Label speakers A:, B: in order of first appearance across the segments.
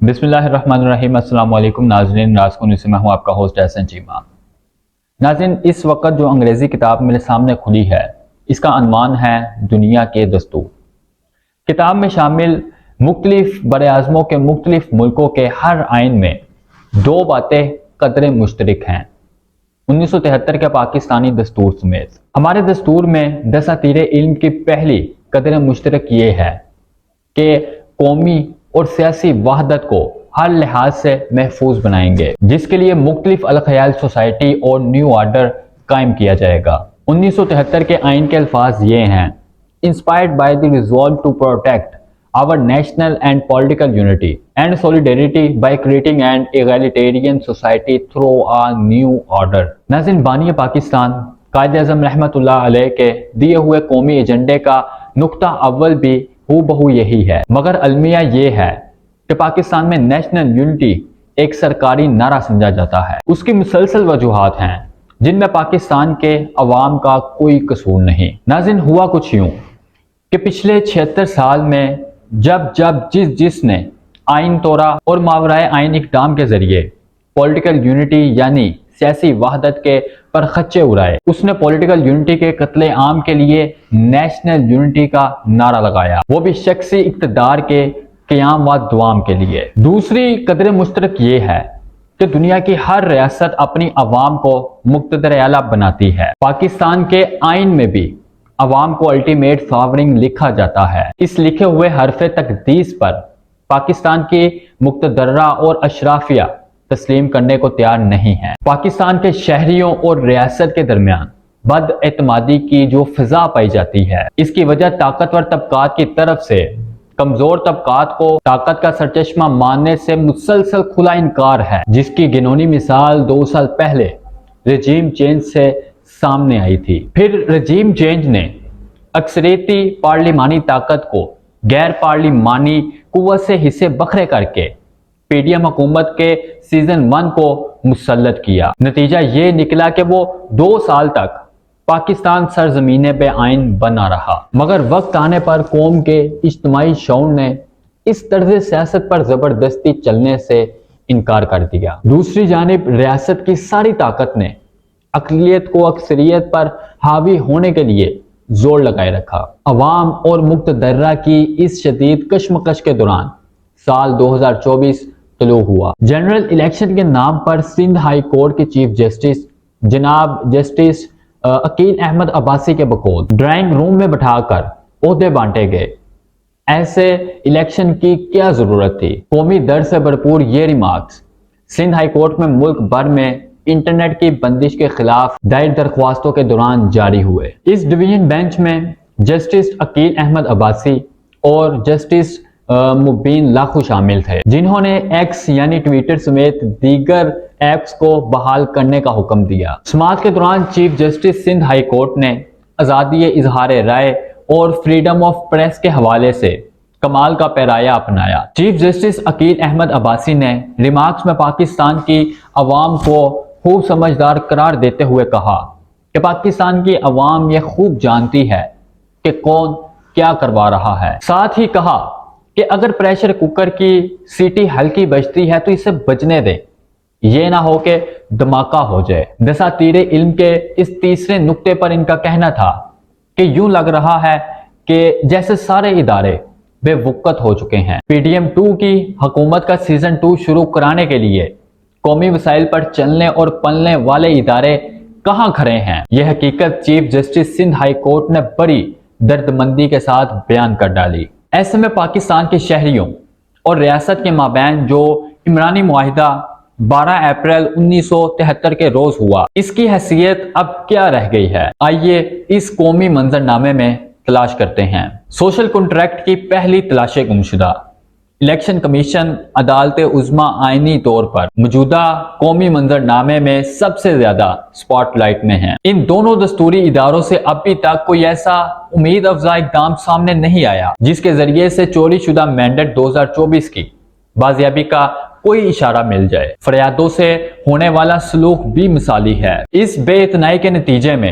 A: بسم اللہ الرحمن الرحیم۔ السلام علیکم ناظرین، رازکن سے میں ہوں آپ کا ہوسٹ احسن چیمہ۔ ناظرین، اس وقت جو انگریزی کتاب میرے سامنے کھلی ہے اس کا عنوان ہے دنیا کے دستور۔ کتاب میں شامل مختلف براعظموں کے مختلف ملکوں کے ہر آئین میں دو باتیں قدرے مشترک ہیں، 1973 کے پاکستانی دستور سمیت۔ ہمارے دستور میں دساتیر علم کی پہلی قدر مشترک یہ ہے کہ قومی اور سیاسی وحدت کو ہر لحاظ سے محفوظ بنائیں گے، جس کے لیے مختلف الخیال سوسائٹی اور نیو آرڈر قائم کیا جائے گا۔ 1973 کے آئین کے الفاظ یہ ہیں: Inspired by the resolve to protect our national and political unity and solidarity by creating an egalitarian society through a new order۔ ناظرین، بانی پاکستان قائد اعظم رحمۃ اللہ علیہ کے دیے ہوئے قومی ایجنڈے کا نقطہ اول بھی ہو بہو یہی ہے، مگر المیہ یہ ہے کہ پاکستان میں نیشنل یونٹی ایک سرکاری نعرہ سمجھا جاتا ہے۔ اس کی مسلسل وجوہات ہیں جن میں پاکستان کے عوام کا کوئی قصور نہیں۔ ناظرین، ہوا کچھ یوں کہ پچھلے 76 سال میں جب جس نے آئین توڑا اور ماورائے آئین اقدام کے ذریعے پولیٹیکل یونٹی یعنی سیاسی وحدت کے پرخچے اڑائے، اس نے پولیٹیکل یونٹی کے قتل عام کے لیے نیشنل یونٹی کا نعرہ لگایا، وہ بھی شخصی اقتدار کے قیام و دوام کے لیے۔ دوسری قدر مشترک یہ ہے کہ دنیا کی ہر ریاست اپنی عوام کو مقتدر اعلیٰ بناتی ہے۔ پاکستان کے آئین میں بھی عوام کو الٹیمیٹ ساورنگ لکھا جاتا ہے۔ اس لکھے ہوئے حرف تقدیس پر پاکستان کی مقتدرہ اور اشرافیہ تسلیم کرنے کو تیار نہیں ہے۔ پاکستان کے شہریوں اور ریاست کے درمیان بد اعتمادی کی جو فضا پائی جاتی ہے، اس کی وجہ طاقتور طبقات کی طرف سے کمزور طبقات کو طاقت کا سرچشمہ ماننے سے مسلسل کھلا انکار ہے، جس کی گنونی مثال 2 سال پہلے رجیم چینج سے سامنے آئی تھی۔ پھر رجیم چینج نے اکثریتی پارلیمانی طاقت کو غیر پارلیمانی قوت سے حصے بکھرے کر کے پی ڈی ایم حکومت کے سیزن 1 کو مسلط کیا۔ نتیجہ یہ نکلا کہ وہ 2 سال تک پاکستان سرزمین بے آئین بنا رہا، مگر وقت آنے پر قوم کے اجتماعی شعور نے اس طرز سیاست پر زبردستی چلنے سے انکار کر دیا۔ دوسری جانب ریاست کی ساری طاقت نے اقلیت کو اکثریت پر حاوی ہونے کے لیے زور لگائے رکھا۔ عوام اور مقتدرہ کی اس شدید کشمکش کے دوران سال 2024 طلوع ہوا۔ جنرل الیکشن کے نام پر سندھ ہائی کورٹ کے چیف جسٹس جناب جسٹس عقیل احمد عباسی کے بقول ڈرائنگ روم میں بٹھا کر عہدے بانٹے گئے۔ ایسے الیکشن کی کیا ضرورت تھی؟ قومی درد سے بھرپور یہ ریمارکس سندھ ہائی کورٹ میں ملک بھر میں انٹرنیٹ کی بندش کے خلاف دائر درخواستوں کے دوران جاری ہوئے۔ اس ڈویژن بینچ میں جسٹس عقیل احمد عباسی اور جسٹس مبین لاکھو شامل تھے، جنہوں نے ایکس یعنی ٹویٹر سمیت دیگر ایپس کو بحال کرنے کا حکم دیا۔ سماعت کے دوران chief justice Sindh high court نے آزادی اظہار رائے اور فریڈم آف پریس کے حوالے سے کمال کا پیرایا اپنایا۔ چیف جسٹس عقیل احمد عباسی نے ریمارکس میں پاکستان کی عوام کو خوب سمجھدار قرار دیتے ہوئے کہا کہ پاکستان کی عوام یہ خوب جانتی ہے کہ کون کیا کروا رہا ہے۔ ساتھ ہی کہا کہ اگر پریشر کوکر کی سیٹی ہلکی بجتی ہے تو اسے بجنے دیں، یہ نہ ہو کہ دھماکہ ہو جائے۔ دساتیر علم کے اس تیسرے نقطے پر ان کا کہنا تھا کہ یوں لگ رہا ہے کہ جیسے سارے ادارے بے وقت ہو چکے ہیں۔ پی ڈی ایم 2 کی حکومت کا سیزن 2 شروع کرانے کے لیے قومی وسائل پر چلنے اور پلنے والے ادارے کہاں کھڑے ہیں؟ یہ حقیقت chief justice Sindh high court نے بڑی دردمندی کے ساتھ بیان کر ڈالی۔ ایسے میں پاکستان کے شہریوں اور ریاست کے مابین جو عمرانی معاہدہ 12 اپریل 1973 کے روز ہوا، اس کی حیثیت اب کیا رہ گئی ہے؟ آئیے اس قومی منظرنامے میں تلاش کرتے ہیں۔ سوشل کنٹریکٹ کی پہلی تلاش گمشدہ۔ الیکشن کمیشن عدالت عظمیٰ آئینی طور پر موجودہ قومی منظرنامے میں سب سے زیادہ سپاٹ لائٹ میں ہیں۔ ان دونوں دستوری اداروں سے ابھی تک کوئی ایسا امید افزا اقدام سامنے نہیں آیا جس کے ذریعے سے چوری شدہ مینڈیٹ 2024 کی بازیابی کا کوئی اشارہ مل جائے۔ فریادوں سے ہونے والا سلوک بھی مثالی ہے۔ اس بے اتنائی کے نتیجے میں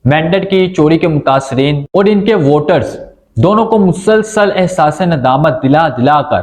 A: مینڈیٹ کی چوری کے متاثرین اور ان کے ووٹرز دونوں کو مسلسل احساس ندامت دلا کر